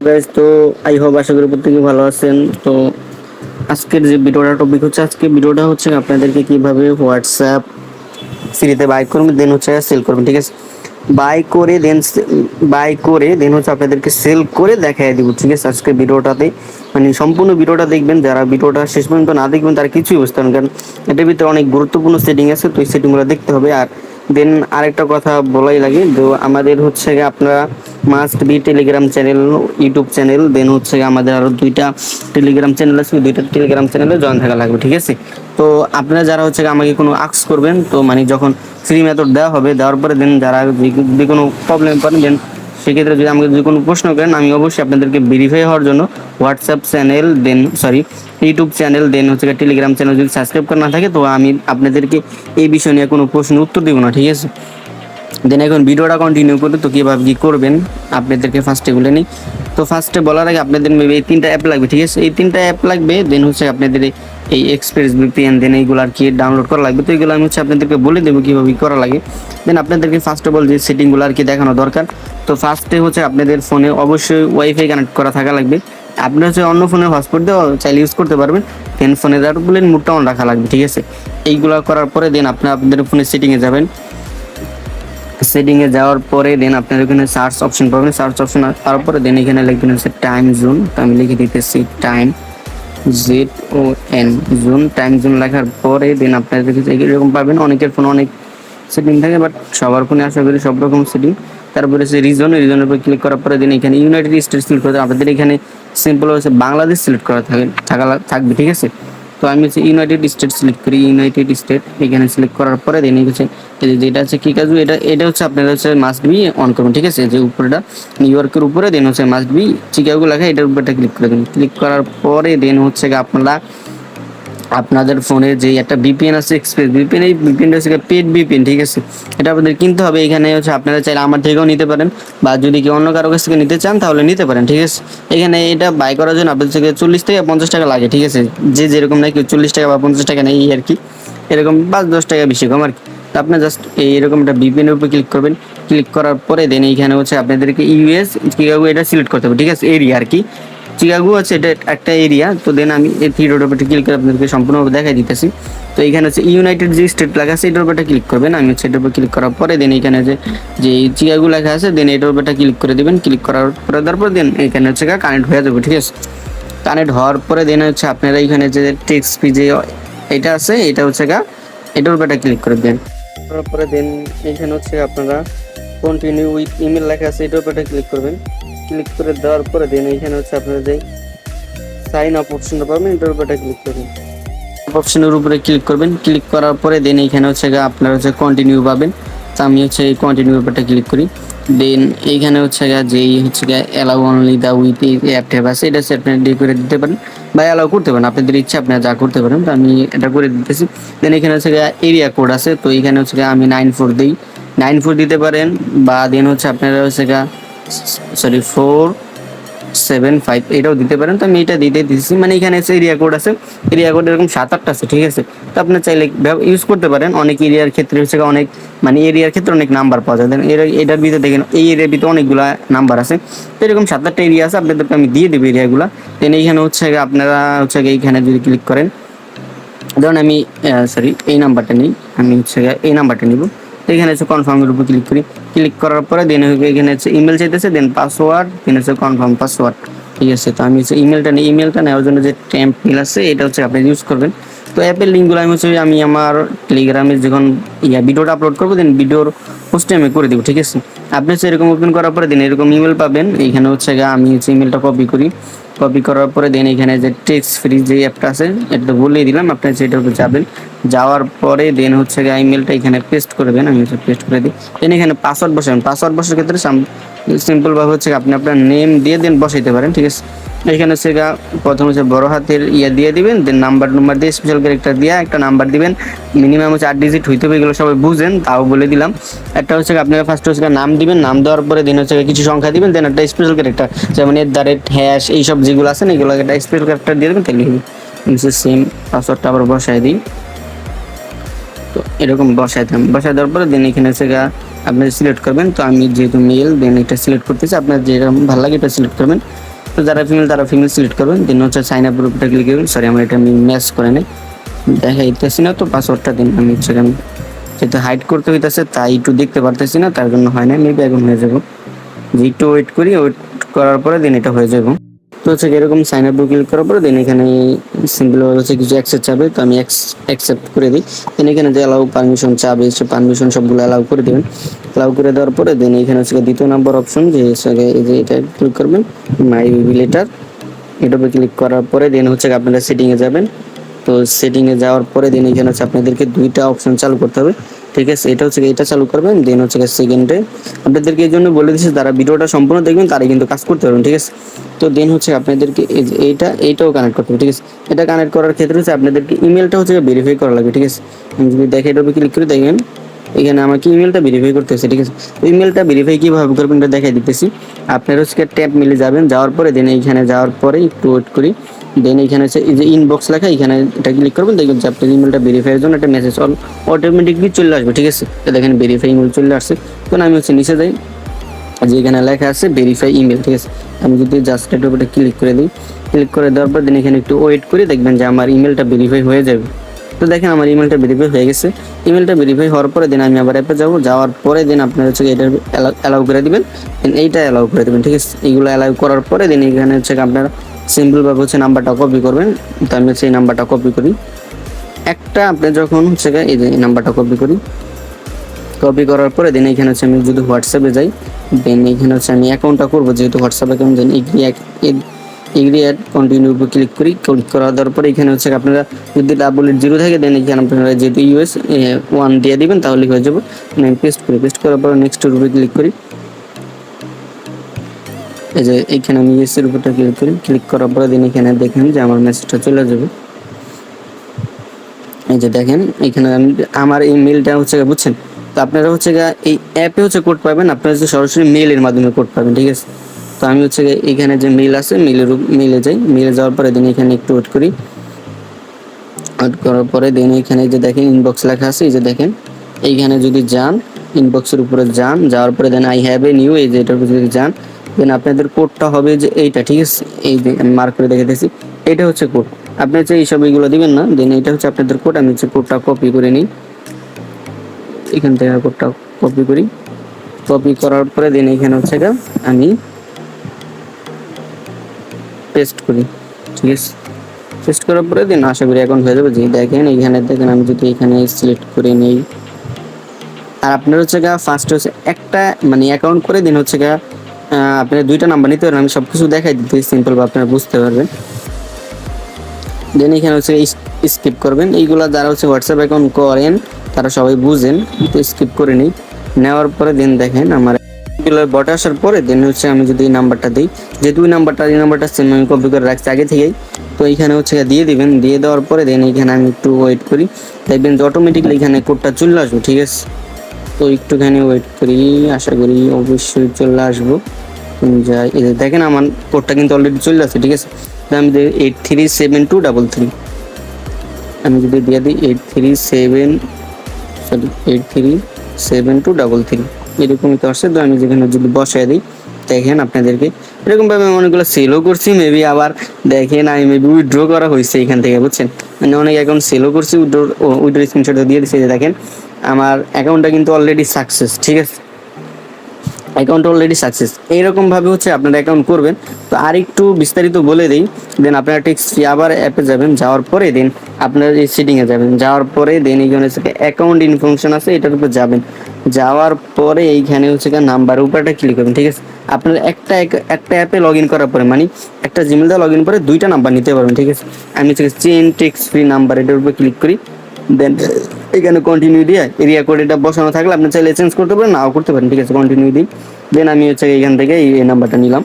Guys, তো I hope আশা করি প্রত্যেকে ভালো আছেন। তো আজকের যে ভিডিওটা টপিক হচ্ছে, আজকে ভিডিওটা হচ্ছে আপনাদেরকে কিভাবে হোয়াটসঅ্যাপ ফ্রিতে বাই করবেন, দেন হচ্ছে সেল করবেন। ঠিক আছে, বাই করে দেন হচ্ছে আপনাদেরকে সেল করে দেখাই দিব। ঠিক আছে, আজকে ভিডিওটাতে মানে সম্পূর্ণ ভিডিওটা দেখবেন। যারা ভিডিওটা শেষ পর্যন্ত না দেখবেন তারা কিছুই বুঝতে পারবেন, কারণ এটার ভিতরে অনেক গুরুত্বপূর্ণ সেটিং আছে। তো এই সেটিংগুলো দেখতে হবে। আর দেন আরেকটা কথা বলাই লাগে, তো আমাদের হচ্ছে আপনারা must be Telegram channel, YouTube channel, then হচ্ছে আমাদের আরো দুইটা টেলিগ্রাম চ্যানেল আছে, দুইটা টেলিগ্রাম চ্যানেলে জয়েন থাকা লাগবে। ঠিক আছে, তো আপনারা যারা হচ্ছে আমাকে কোনো আক্স করবেন, তো মানে যখন ফ্রি মেথড দেওয়া হবে, দেওয়ার পরে দেন যারা যদি কোনো প্রবলেম পান, দেন সেক্ষেত্রে যদি আমাকে যদি কোনো প্রশ্ন করেন, আমি অবশ্যই আপনাদেরকে ভেরিফাই হওয়ার জন্য হোয়াটসঅ্যাপ চ্যানেল, দেন ইউটিউব চ্যানেল, দেন হচ্ছে টেলিগ্রাম চ্যানেল যদি সাবস্ক্রাইব করা না থাকে, তো আমি আপনাদেরকে এই বিষয় নিয়ে কোনো প্রশ্ন উত্তর দেবো না। ঠিক আছে, দেন এখন ভিডিওটা কন্টিনিউ করে, তো কীভাবে কী করবেন আপনাদেরকে ফার্স্টে বলে নিই। তো ফার্স্টে বলার আগে আপনাদের এই তিনটা অ্যাপ লাগবে। ঠিক আছে, এই তিনটা অ্যাপ লাগবে। দেন হচ্ছে আপনাদের এই এক্সপ্রেস ভিপিএন, দেন এইগুলো আর কি ডাউনলোড করা লাগবে। তো এইগুলো আমি হচ্ছে আপনাদেরকে বলে দেবো কীভাবে করা লাগে। দেন আপনাদেরকে ফার্স্ট অফ অল যে সেটিংগুলো আর কি দেখানো দরকার। তো ফার্স্টে হচ্ছে আপনাদের ফোনে অবশ্যই ওয়াইফাই কানেক্ট করা থাকা লাগবে। আপনি হচ্ছে অন্য ফোনে হটস্পট দিয়েও চাইলে ইউজ করতে পারবেন। দেন ফোনের এয়ারপ্লেন মুডটা অন রাখা লাগবে। ঠিক আছে, এইগুলো করার পরে দেন আপনাদের ফোনের সেটিংয়ে যাবেন। সেটিংয়ে যাওয়ার পরে দেন আপনার এখানে সার্চ অপশন পাবেন। সার্চ অপশন তারপরে দেন এখানে লিখবেন হচ্ছে টাইম জোন। তো আমি লিখে দিতেছি time, ZON, zone, time zone লেখার পরে দেন আপনাদের কাছে এরকম পাবেন। অনেকের ফোনে অনেক সেটিং থাকে, বাট সবার ফোনে আশা করি সব রকম সেটিং। তারপরে হচ্ছে রিজনের উপর ক্লিক করার পরে দেন এখানে ইউনাইটেড স্টেটস সিলেক্ট করতে, আপনাদের এখানে সিম্পল হচ্ছে বাংলাদেশ সিলেক্ট করা থাকবে। ঠিক আছে, তো আমি হচ্ছে ইউনাইটেড স্টেট সিলেক্ট করি। ইউনাইটেড স্টেট এখানে সিলেক্ট করার পরে দেন হচ্ছে যেটা হচ্ছে কি কাজ, এটা হচ্ছে আপনারা হচ্ছে মাস্ট বি অন করবেন। ঠিক আছে, যে উপরেটা নিউ ইয়র্কের উপরে দেন হচ্ছে মাস্ট বি চিকাগো লেখা, এটার উপরটা ক্লিক করে দেন। ক্লিক করার পরে দেন হচ্ছে আপনারা আপনাদের ফোনে যে একটা ভিপিএন আছে, এক্সপ্রেস ভিপিএন, এই ভিপিএনটা হচ্ছে পেড ভিপিএন। ঠিক আছে, এটা আপনাদের কিনতে হবে। এখানে হচ্ছে আপনারা চাইলে আমার থেকেও নিতে পারেন, বা যদি কেউ অন্য কারো কাছ থেকে নিতে চান তাহলে নিতে পারেন। ঠিক আছে, এখানে এটা বাই করার জন্য আপনাদের থেকে 40 থেকে 50 টাকা লাগে। ঠিক আছে, যে যেরকম নাকি 40 টাকা বা 50 টাকা নেই আর কি, এরকম 5-10 টাকা বেশি কম আর কি। তো আপনি জাস্ট এইরকম একটা ভিপিএনের উপর ক্লিক করবেন। ক্লিক করার পরে দেন এইখানে হচ্ছে আপনাদেরকে ইউএস চিকাগো এটা সিলেক্ট করতে হবে। ঠিক আছে, এরিয়া আর কি, চিকাগো আছে এটা একটা এরিয়া। তো দেন আমি এই থ্রি ডট উপরে ক্লিক করে আপনাদেরকে সম্পূর্ণভাবে দেখাই দিতেছি। তো এইখানে হচ্ছে ইউনাইটেড যে স্টেট লেখা আছে এটার উপরে ক্লিক করবেন। আমি হচ্ছে এটার উপর ক্লিক করার পরে দেন এখানে যে চিকাগো লেখা আছে, দেন এটার উপরে ক্লিক করে দেবেন। ক্লিক করার পরে তারপর দেন এখানে হচ্ছে কানেক্ট হয়ে যাবে। ঠিক আছে, কানেক্ট হওয়ার পরে দেন হচ্ছে আপনারা এখানে যে টেক্সট ফি যে এটা আছে, এটা হচ্ছে এটার উপরে ক্লিক করে দেন। করার পরে দেন এখানে হচ্ছে আপনারা কন্টিনিউ উইথ ইমেল লেখা আছে, এটার উপরে ক্লিক করবেন। ক্লিক করে দেওয়ার পরে দেন এখানে হচ্ছে আপনারা যে সাইন আপ অপশনটা পাবেন, এটার উপরে ক্লিক করবেন। অপশনের উপরে ক্লিক করবেন। ক্লিক করার পরে দেন এখানে হচ্ছে আপনারা হচ্ছে কন্টিনিউ পাবেন। তো আমি হচ্ছে এই কন্টিনিউ উপরটা ক্লিক করি। দেন এইখানে হচ্ছে যেই হচ্ছে allow only the with app tab আছে, এটা হচ্ছে আপনি ডি করে দিতে পারেন বা অ্যালাউ করতে পারেন, আপনাদের ইচ্ছা আপনারা যা করতে পারেন। তো আমি এটা করে দিতেছি। দেন এখানে হচ্ছে এরিয়া কোড আছে, তো এখানে হচ্ছে আমি 94 দিই, 94 দিতে পারেন, বা দেন হচ্ছে আপনারা হচ্ছে 475 এটাও দিতে পারেন। তো আমি এটা দিতেছি, মানে এখানে হচ্ছে এরিয়া কোড আছে, এরিয়া কোড এরকম 7-8টা আছে। ঠিক আছে, তো আপনার চাইলে ইউজ করতে পারেন। অনেক এরিয়ার ক্ষেত্রে হচ্ছে অনেক মানে এরিয়ার ক্ষেত্রে অনেক নাম্বার পাওয়া যায়। এটার ভিতরে দেখেন এই এরিয়ার ভিতরে অনেকগুলো নাম্বার আছে। তো এরকম 7-8টা এরিয়া আছে, আপনাদেরকে আমি দিয়ে দেবো এরিয়াগুলো। দেন এইখানে হচ্ছে আপনারা হচ্ছে এইখানে যদি ক্লিক করেন, ধরুন আমি এই নাম্বারটা নিই, আমি হচ্ছে এই নাম্বারটা নিব। এখানে হচ্ছে কনফার্মের উপর ক্লিক করি। ক্লিক করার পরে দেন এখানে হচ্ছে ইমেল চাইতেছে, দেন পাসওয়ার্ড, দেন হচ্ছে কনফার্ম পাসওয়ার্ড। ঠিক আছে, তো আমি হচ্ছে ইমেলটা নিই। ইমেলটা নেওয়ার জন্য যে টেম্পলেট আছে এটা হচ্ছে আপনি ইউজ করবেন। তো অ্যাপের লিঙ্কগুলো আমি আমার টেলিগ্রামে যখন ভিডিওটা আপলোড করবো, দেন ভিডিওর পোস্টে আমি করে দেবো। ঠিক আছে, আপনি হচ্ছে এরকম ওপেন করার পরে দেন এরকম ইমেল পাবেন। এইখানে হচ্ছে আমি হচ্ছে ইমেলটা কপি করি। কপি করার পরে দেন এখানে যে টেক্সট ফ্রি যে অ্যাপটা আছে এটা বলেই দিলাম, আপনি সেটার উপর যাবেন। যাওয়ার পরে দেন হচ্ছে ইমেলটা এখানে পেস্ট করবেন। আমি হচ্ছে পেস্ট করে দিই। দেন এখানে পাসওয়ার্ড বসাবেন। পাসওয়ার্ড বসার ক্ষেত্রে সিম্পলভাবে হচ্ছে আপনি আপনার নেম দিয়ে দেন বসাইতে পারেন। ঠিক আছে, এখানে হচ্ছে প্রথম হচ্ছে বড় হাতের দিয়ে দিবেন, দেন নাম্বার দিয়ে স্পেশাল ক্যারেক্টার দিয়ে একটা নাম্বার দিবেন। মিনিমাম হচ্ছে 8 ডিজিট হইতে হবে, এগুলো সবাই বুঝেন তাও বলে দিলাম। একটা হচ্ছে আপনারা ফার্স্ট হচ্ছে নাম দিবেন, নাম দেওয়ার পরে দেন হচ্ছে কিছু সংখ্যা দিবেন, দেন একটা স্পেশাল ক্যারেক্টার যেমন @ এইসব যেগুলো আছে না, এগুলো একটা স্পেশাল ক্যারেক্টার দিয়ে দেবেন, তাহলে সেম পাসওয়ার্ডটা আবার বসাই দিই। তো এরকম বসাই দেওয়ার পরে দেন এখানে হচ্ছে আপনি সিলেক্ট করবেন। তো আমি যেহেতু মেল দেন এটা সিলেক্ট করতেছি, আপনার যেটা ভালো লাগে এটা সিলেক্ট করবেন। তো যারা ফিমেল তারা ফিমেল সিলেক্ট করবেন, দেন হচ্ছে সাইন আপ গ্রুপটা ক্লিক করবেন। সরি আমার এটা আমি ম্যাচ করে নেই, দেখাইতেছি না, তো পাসওয়ার্ডটা দিন। আমি হচ্ছে আমি যেহেতু হাইড করতে হইতেছে তাই একটু দেখতে পারতেছি না, তার জন্য হয় না, মেবি এখন হয়ে যাবো। যে একটু ওয়েট করি, ওয়েট করার পরে দেন এটা হয়ে যাবো। তো হচ্ছে এরকম সাইন আপ ক্লিক করার পরে দেন এখানে সিম্পল হচ্ছে কিছু অ্যাকসেপ্ট চাবে, তো আমি অ্যাকসেপ্ট করে দিই। দেন এখানে যে অ্যালাউ পারমিশন চাবে, সে পারমিশন সবগুলো অ্যালাউ করে দেবেন। অ্যালাউ করে দেওয়ার পরে দেন এখানে হচ্ছে দ্বিতীয় নাম্বার অপশন যে এই যে এটা ক্লিক করবেন, মাই লেটার। এটার উপরে ক্লিক করার পরে দেন হচ্ছে আপনারা সেটিংয়ে যাবেন। তো সেটিংয়ে যাওয়ার পরে দেন এখানে হচ্ছে আপনাদেরকে দুইটা অপশন চালু করতে হবে, ঠিক আছে। এটা হচ্ছে এটা চালু করবেন, দেন হচ্ছে সেকেন্ডে আপনাদেরকে এই জন্য বলে দিচ্ছি যারা ভিডিওটা সম্পূর্ণ দেখবেন তারাই কিন্তু কাজ করতে পারবেন, ঠিক আছে। তো দেন হচ্ছে আপনাদেরকে এইটাও কানেক্ট করতে হবে, ঠিক আছে। এটা কানেক্ট করার ক্ষেত্রে হচ্ছে আপনাদেরকে ইমেলটা হচ্ছে ভেরিফাই করা লাগবে, ঠিক আছে। আমি যদি দেখে এটার উপরে ক্লিক করে দেখেন এখানে আমাকে ইমেলটা ভেরিফাই করতে হচ্ছে, ঠিক আছে। তো ইমেলটা ভেরিফাই কীভাবে করবেন এটা দেখাই দিতেছি। আপনার হচ্ছে ট্যাব মিলে যাবেন, যাওয়ার পরে দেন এইখানে যাওয়ার পরে একটু ওয়েট করি, দেন এখানে হচ্ছে এই যে ইনবক্স লেখা, এখানে এটা ক্লিক করবেন, দেখবেন যে আপনার ইমেলটা ভেরিফাইয়ের জন্য একটা মেসেজ অটোমেটিকলি চলে আসবে, ঠিক আছে। তো দেখেন ভেরিফাই ইমেল চলে আসছে। তখন আমি হচ্ছে নিচে যাই, যে এখানে লেখা আছে ভেরিফাই ইমেল, ঠিক আছে। আমি যদি জাস্ট এটার উপরে ক্লিক করে দিই, ক্লিক করে দেওয়ার পর দেন এখানে একটু ওয়েট করে দেখবেন যে আমার ইমেলটা ভেরিফাই হয়ে যাবে। তো দেখেন আমার ইমেলটা ভেরিফাই হয়ে গেছে। ইমেলটা ভেরিফাই হওয়ার পরে দেন আমি আবার অ্যাপে যাবো, যাওয়ার পরে দেন আপনার হচ্ছে এটা অ্যালাউ করে দিবেন, দেন এইটা অ্যালাউ করে দেবেন, ঠিক আছে। এইগুলো অ্যালাউ করার পরে দেন এখানে হচ্ছে আপনারা সিম্পলভাবে হচ্ছে নাম্বারটা কপি করবেন। তো আমি হচ্ছে এই নাম্বারটা কপি করি একটা, আপনি যখন হচ্ছে এই যে নাম্বারটা কপি করি, কপি করার পরে দেন এখানে হচ্ছে আমি যদি হোয়াটসঅ্যাপে যাই, দেন এখানে হচ্ছে আমি অ্যাকাউন্টটা করবো, যেহেতু হোয়াটসঅ্যাপ অ্যাকাউন্ট, দেন এগ্রি অ্যাড কন্টিনিউ উপর ক্লিক করি। ক্লিক করার দেওয়ার পরে এখানে হচ্ছে আপনারা যদি 0 থাকে দেন এখানে আপনারা যেহেতু US 1 দিয়ে দিবেন তাহলে হয়ে যাবে। আমি পেস্ট করি, পেস্ট করার পরে নেক্সট উপরে ক্লিক করি। এই যে এইখানে আমি US এর উপরটা ক্লিক করি, ক্লিক করার পরে দেন এখানে দেখেন যে আমার মেসেজটা চলে যাবে। এই যে দেখেন এখানে আমার এই মেলটা হচ্ছে বুঝছেন। তো আপনারা হচ্ছে এই অ্যাপে হচ্ছে কোড পাবেন, আপনারা হচ্ছে সরাসরি মেলের মাধ্যমে কোড পাবেন, ঠিক আছে। তো আমি হচ্ছে এখানে যে মেল আছে মেলে যাই, মেলে যাওয়ার পরে দেন এখানে একটু ওয়েট করি। ওয়েট করার পরে দেন এখানে যে দেখেন ইনবক্স লেখা আছে, এই যে দেখেন এইখানে যদি যান, ইনবক্সের উপরে যান, যাওয়ার পরে then I have a new, এই যে এটার উপরে যদি যান দেন আপনাদের কোডটা হবে যে এইটা, ঠিক আছে। এই যে আমি মার্ক করে দেখাতেছি, এটা হচ্ছে কোড। আপনি হচ্ছে এইসব এইগুলো দিবেন না, দেন এটা হচ্ছে আপনাদের কোড। আমি হচ্ছে কোডটা কপি করে নিই, এখান থেকে কোডটা কপি করি। কপি করার পরে দেন এখানে হচ্ছে আমি পেস্ট করি, ঠিক আছে। পেস্ট করার পরে দেন আশা করি অ্যাকাউন্ট হয়ে যাবে। যে দেখেন এইখানে দেখেন আমি যদি এখানে সিলেক্ট করে নেই, আর আপনার হচ্ছে ফার্স্ট হচ্ছে একটা মানে অ্যাকাউন্ট করে দিন হচ্ছে আপনার দুইটা নাম্বার নিতে পারেন। আমি সব কিছু দেখাই দিতে সিম্পল বা আপনারা বুঝতে পারবেন। দেন এখানে হচ্ছে স্কিপ করবেন, এইগুলা যারা হচ্ছে হোয়াটসঅ্যাপ অ্যাকাউন্ট করেন তারা সবাই বুঝেন, তো স্কিপ করে নিই। নেওয়ার পরে দেন দেখেন আমার বটে আসার পরে দেন হচ্ছে আমি যদি এই নাম্বারটা দিই, যেহেতু এই নাম্বারটা সেম আমি কপি করে রাখছি আগে থেকেই, তো এইখানে হচ্ছে দিয়ে দিবেন। দিয়ে দেওয়ার পরে দেন এইখানে আমি একটু ওয়েট করি, দেখবেন যে অটোমেটিকলি এখানে কোডটা চলে আসবে, ঠিক আছে। তো একটুখানি ওয়েট করি, আশা করি অবশ্যই চলে আসবো। যাই, এই যে দেখেন আমার কোডটা কিন্তু অলরেডি চলে আসছে, ঠিক আছে। আমি 837233, আমি যদি দিয়ে দিই 837233 এরকমই তো আসছে। তো আমি যেখানে যদি বসাই দিই দেখেন আপনাদেরকে এরকমভাবে অনেকগুলো সেলও করছি, মেবি আবার দেখেন আমি মেবি উইথড্র করা হয়েছে এখান থেকে, বুঝছেন। মানে অনেক অ্যাকাউন্ট সেলও করছি, উইথড্র স্ক্রিনশটটা দিয়ে দিচ্ছি। যে দেখেন আমার অ্যাকাউন্টটা কিন্তু অলরেডি সাকসেস, ঠিক আছে। Account already success. এইরকমভাবে হচ্ছে আপনারা অ্যাকাউন্ট করবেন। তো আর একটু বিস্তারিত বলে দিই, দেন আপনারা টেক্সট ফ্রি আবার অ্যাপে যাবেন, যাওয়ার পরে দেন আপনারা এই সেটিংয়ে যাবেন, যাওয়ার পরে দেন এইখানে হচ্ছে অ্যাকাউন্ট ইনফরমেশন আছে এটার উপর যাবেন, যাওয়ার পরে এইখানে হচ্ছে নাম্বারের উপরটা ক্লিক করবেন, ঠিক আছে। আপনারা একটা অ্যাপে লগ ইন করার পরে মানে একটা জিমেল দিয়ে লগ ইন করে দুইটা নাম্বার নিতে পারবেন, ঠিক আছে। আমি হচ্ছে চেঞ্জ টেক্সট ফ্রি নাম্বার এটার উপর ক্লিক করি, দেন এখানে কন্টিনিউ দিয়ে এরিয়া কোড এটা বসানো থাকলে আপনি চাইলে চেঞ্জ করতে পারেন, নাও করতে পারেন, ঠিক আছে। কন্টিনিউ দিই, দেন আমি হচ্ছে এখান থেকে এই নাম্বারটা নিলাম,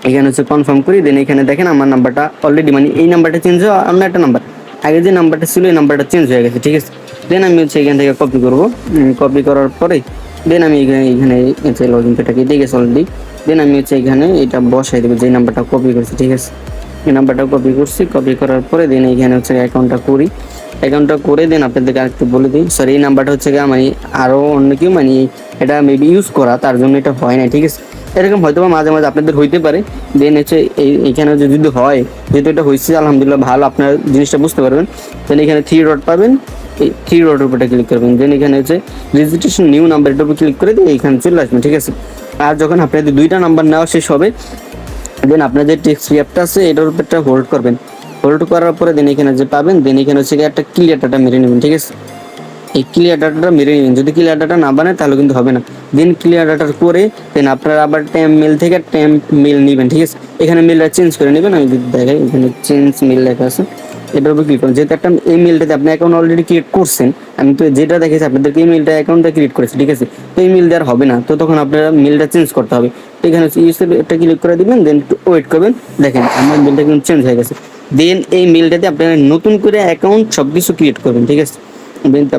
এখানে হচ্ছে কনফার্ম করি। দেন এখানে দেখেন আমার নাম্বারটা অলরেডি মানে এই নাম্বারটা চেঞ্জ হওয়া অন্য একটা নাম্বার, আগে যে নাম্বারটা ছিল এই নাম্বারটা চেঞ্জ হয়ে গেছে, ঠিক আছে। দেন আমি হচ্ছে এখান থেকে কপি করবো, কপি করার পরে দেন আমি এখানে লগ ইন পেটাকে দিয়ে গেছে অলরেডি। দেন আমি হচ্ছে এখানে এটা বসাই দেবো যে নাম্বারটা কপি করছি, ঠিক আছে। এই নাম্বারটা কপি করছি, কপি করার পরে দেন এখানে হচ্ছে অ্যাকাউন্টটা করি, অ্যাকাউন্টটা করে দেন। আপনাদেরকে আরেকটু বলে দিই, সরি এই নাম্বারটা হচ্ছে গিয়ে মানে আরও অন্য কেউ মানে এটা মেবি ইউজ করা, তার জন্য এটা হয় না, ঠিক আছে। এরকম হয়তো বা মাঝে মাঝে আপনাদের হইতে পারে। দেন হচ্ছে এইখানে যদি হয়, যেহেতু এটা হয়েছে আলহামদুলিল্লাহ ভালো, আপনার জিনিসটা বুঝতে পারবেন। দেন এখানে 3 ডট পাবেন, এই 3 ডটের উপরে ক্লিক করবেন। দেন এখানে হচ্ছে রেজিস্ট্রেশন নিউ নাম্বার, এটার উপর ক্লিক করে দিয়ে এখানে চলে আসবেন, ঠিক আছে। আর যখন আপনাদের 2টা নাম্বার নেওয়া শেষ হবে, দেন আপনার যে টেক্সট অ্যাপটা আছে এটার উপর একটা হোল্ড করবেন। হোল্ড করার পরে দেন এখানে যে পাবেন, দেন এখানে হচ্ছে একটা ক্লিয়ার ডাটা মেরে নেবেন, ঠিক আছে। এই ক্লিয়ার ডাটাটা মেরে নেবেন, যদি ক্লিয়ার ডাটা না বানায় তাহলে কিন্তু হবে না। দেন ক্লিয়ার ডাটা করে দেন আপনারা আবার ট্যাম্প মেল থেকে ট্যাম্প মেল নেবেন, ঠিক আছে। এখানে মেলটা চেঞ্জ করে নেবেন, আমি যদি দেখাই এখানে চেঞ্জ মেল লেখা আছে, এটার উপর ক্লিক করুন। যেহেতু একটা এই মেলটাতে আপনি অ্যাকাউন্ট অলরেডি ক্রিয়েট করছেন, আমি তো যেটা দেখেছি আপনাদেরকে এই মেলটা অ্যাকাউন্টটা ক্রিয়েট করেছি, ঠিক আছে। তো এই মেল দেওয়ার হবে না, তো তখন আপনারা মেলটা চেঞ্জ করতে হবে। এখানে ইউএসএ একটা ক্লিক করে দিবেন, দেন একটু ওয়েট করবেন, দেখেন আমার মেলটা কিন্তু চেঞ্জ হয়ে গেছে। দেন এই মেলটাতে আপনারা নতুন করে অ্যাকাউন্ট সব কিছু ক্রিয়েট করবেন, ঠিক আছে।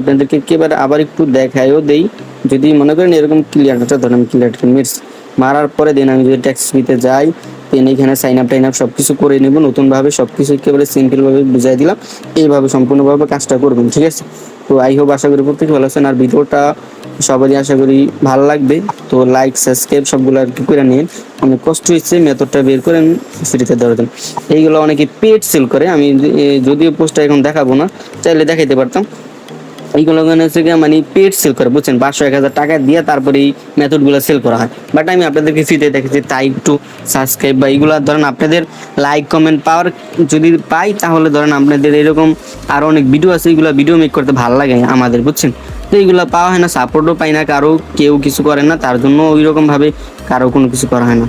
আপনাদেরকে একেবারে আবার একটু দেখায়ও দেই, যদি মনে করেন এরকম ক্লিয়ার ডাটা, ধরেন ক্লিয়ার মিটস মারার পরে দেন আমি যদি ট্যাক্স ফিতে যাই, দেন এখানে সাইন আপ টাইন আপ সব কিছু করে নেব নতুনভাবে, সব কিছু একেবারে সিম্পলভাবে বুঝাই দিলাম। এইভাবে সম্পূর্ণভাবে কাজটা করবেন, ঠিক আছে। তো আই হোপ আশা করি প্রত্যেকে ভালো আছেন। আর ভিডিওটা সবারই আশা করি ভালো লাগবে। তো লাইক সাবস্ক্রাইব সবগুলো আর কি করে নিন, অনেক কষ্ট হচ্ছে, মেথডটা বের করেন ফ্রিতে দেওয়ার জন্য। এইগুলো অনেকে পেড সেল করে, আমি যদিও পোস্টটা এখন দেখাবো না, চাইলে দেখাইতে পারতাম। এইগুলো হচ্ছে গিয়ে মানে পেড সেল করে, বুঝছেন, 500-1000 টাকা দিয়ে তারপরে এই মেথডগুলো সেল করা হয়। বাট আমি আপনাদেরকে ফ্রিতে দেখেছি, তাই একটু সাবস্ক্রাইব বা এইগুলো ধরেন আপনাদের লাইক কমেন্ট পাওয়ার যদি পাই, তাহলে ধরেন আপনাদের এরকম আরও অনেক ভিডিও আছে, এইগুলো ভিডিও মেক করতে ভালো লাগে আমাদের, বুঝছেন। তো এইগুলো পাওয়া হয় না, সাপোর্টও পাই না, কারো কেউ কিছু করে না, তার জন্য ওই রকমভাবে কারো কোনো কিছু করা হয় না।